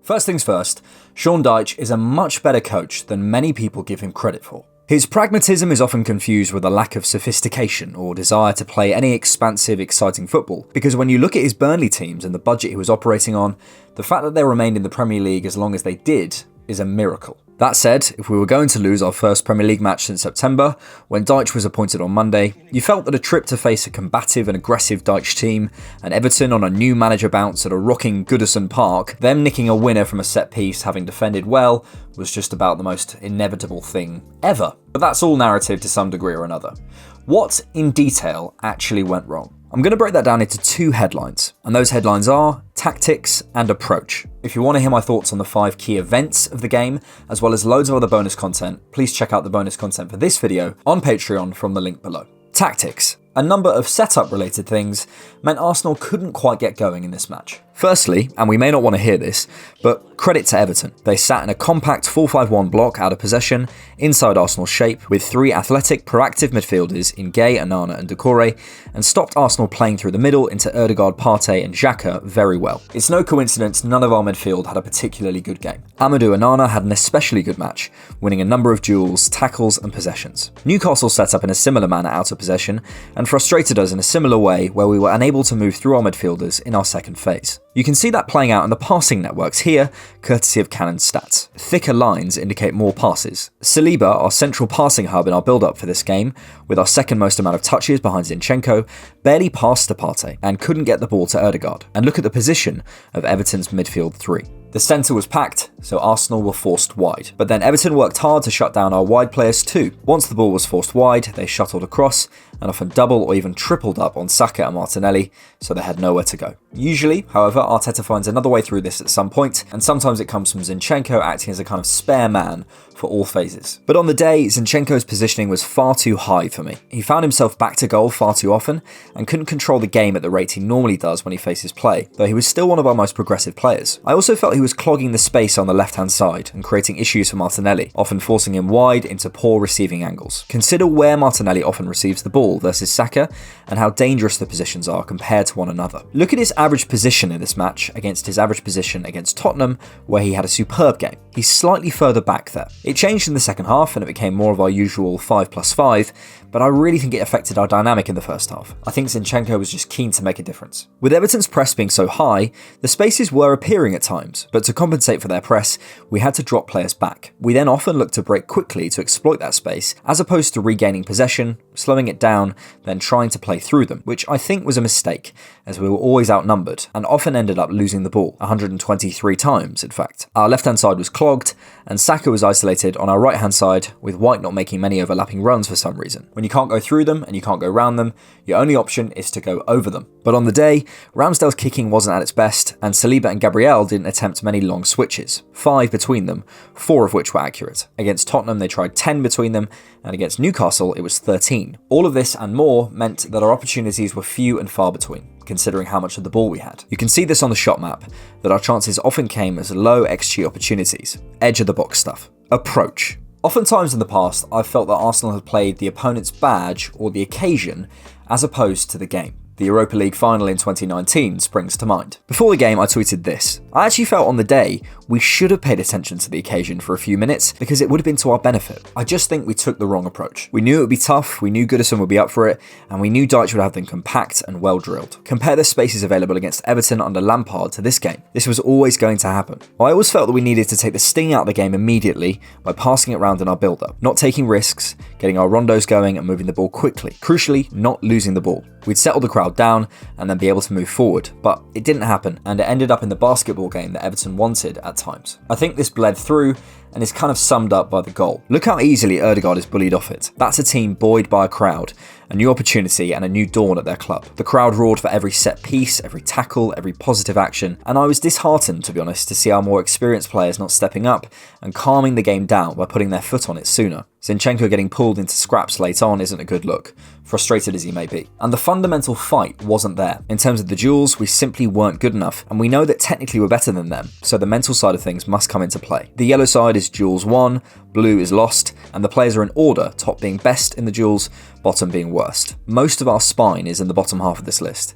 First things first, Sean Dyche is a much better coach than many people give him credit for. His pragmatism is often confused with a lack of sophistication or desire to play any expansive, exciting football, because when you look at his Burnley teams and the budget he was operating on, the fact that they remained in the Premier League as long as they did is a miracle. That said, if we were going to lose our first Premier League match since September, when Dyche was appointed on Monday, you felt that a trip to face a combative and aggressive Dyche team, and Everton on a new manager bounce at a rocking Goodison Park, them nicking a winner from a set piece having defended well, was just about the most inevitable thing ever. But that's all narrative to some degree or another. What, in detail, actually went wrong? I'm going to break that down into two headlines, and those headlines are tactics and approach. If you want to hear my thoughts on the 5 key events of the game, as well as loads of other bonus content, please check out the bonus content for this video on Patreon from the link below. Tactics. A number of setup related things meant Arsenal couldn't quite get going in this match. Firstly, and we may not want to hear this, but credit to Everton. They sat in a compact 4-5-1 block out of possession, inside Arsenal's shape, with 3 athletic, proactive midfielders in Gay, Onana and Doucouré, and stopped Arsenal playing through the middle into Ødegaard, Partey and Xhaka very well. It's no coincidence none of our midfield had a particularly good game. Amadou Onana had an especially good match, winning a number of duels, tackles and possessions. Newcastle set up in a similar manner out of possession, and frustrated us in a similar way where we were unable to move through our midfielders in our second phase. You can see that playing out in the passing networks here, courtesy of Cannon's stats. Thicker lines indicate more passes. Saliba, our central passing hub in our build-up for this game, with our second most amount of touches behind Zinchenko, barely passed to Partey and couldn't get the ball to Ødegaard. And look at the position of Everton's midfield 3. The centre was packed, so Arsenal were forced wide. But then Everton worked hard to shut down our wide players too. Once the ball was forced wide, they shuttled across, and often double or even tripled up on Saka and Martinelli, so they had nowhere to go. Usually, however, Arteta finds another way through this at some point, and sometimes it comes from Zinchenko acting as a kind of spare man for all phases. But on the day, Zinchenko's positioning was far too high for me. He found himself back to goal far too often, and couldn't control the game at the rate he normally does when he faces play, though he was still one of our most progressive players. I also felt he was clogging the space on the left-hand side and creating issues for Martinelli, often forcing him wide into poor receiving angles. Consider where Martinelli often receives the ball versus Saka, and how dangerous the positions are compared to one another. Look at his average position in this match against his average position against Tottenham, where he had a superb game. He's slightly further back there. It changed in the second half and it became more of our usual 5+5, but I really think it affected our dynamic in the first half. I think Zinchenko was just keen to make a difference. With Everton's press being so high, the spaces were appearing at times, but to compensate for their press, we had to drop players back. We then often looked to break quickly to exploit that space, as opposed to regaining possession, slowing it down, then trying to play through them, which I think was a mistake, as we were always outnumbered, and often ended up losing the ball, 123 times in fact. Our left-hand side was clogged, and Saka was isolated on our right-hand side, with White not making many overlapping runs for some reason. When you can't go through them and you can't go round them, your only option is to go over them. But on the day, Ramsdale's kicking wasn't at its best, and Saliba and Gabriel didn't attempt many long switches, 5 between them, 4 of which were accurate. Against Tottenham they tried 10 between them, and against Newcastle it was 13. All of this and more meant that our opportunities were few and far between, considering how much of the ball we had. You can see this on the shot map, that our chances often came as low XG opportunities, edge of the box stuff. Approach. Oftentimes in the past, I've felt that Arsenal had played the opponent's badge or the occasion as opposed to the game. The Europa League final in 2019 springs to mind. Before the game, I tweeted this. I actually felt on the day we should have paid attention to the occasion for a few minutes because it would have been to our benefit. I just think we took the wrong approach. We knew it would be tough, we knew Goodison would be up for it, and we knew Dyche would have them compact and well drilled. Compare the spaces available against Everton under Lampard to this game. This was always going to happen. I always felt that we needed to take the sting out of the game immediately by passing it around in our build-up, not taking risks, getting our rondos going and moving the ball quickly. Crucially, not losing the ball. We'd settle the crowd down and then be able to move forward, but it didn't happen, and it ended up in the basketball game that Everton wanted at times. I think this bled through and is kind of summed up by the goal. Look how easily Ødegaard is bullied off it. That's a team buoyed by a crowd, a new opportunity and a new dawn at their club. The crowd roared for every set piece, every tackle, every positive action, and I was disheartened, to be honest, to see our more experienced players not stepping up and calming the game down by putting their foot on it sooner. Zinchenko getting pulled into scraps late on isn't a good look, frustrated as he may be. And the fundamental fight wasn't there. In terms of the duels, we simply weren't good enough, and we know that technically we're better than them, so the mental side of things must come into play. The yellow side is duels won, blue is lost, and the players are in order, top being best in the duels, bottom being worst. Most of our spine is in the bottom half of this list.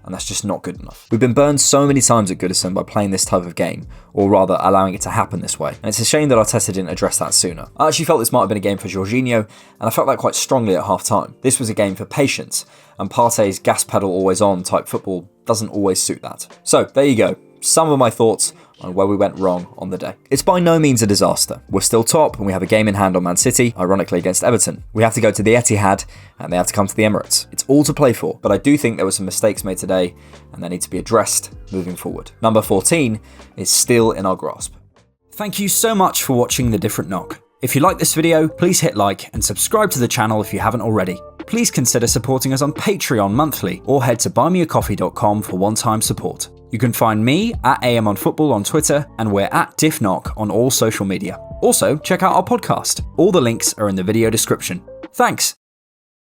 and that's just not good enough. We've been burned so many times at Goodison by playing this type of game, or rather allowing it to happen this way, and it's a shame that Arteta didn't address that sooner. I actually felt this might have been a game for Jorginho, and I felt that quite strongly at half time. This was a game for patience, and Partey's gas pedal always on type football doesn't always suit that. So there you go, some of my thoughts on where we went wrong on the day. It's by no means a disaster. We're still top, and we have a game in hand on Man City, ironically against Everton. We have to go to the Etihad, and they have to come to the Emirates. It's all to play for, but I do think there were some mistakes made today, and they need to be addressed moving forward. Number 14 is still in our grasp. Thank you so much for watching The Different Knock. If you like this video, please hit like and subscribe to the channel if you haven't already. Please consider supporting us on Patreon monthly, or head to buymeacoffee.com for one-time support. You can find me at AMOnFootball on Twitter, and we're at DiffKnock on all social media. Also, check out our podcast. All the links are in the video description. Thanks!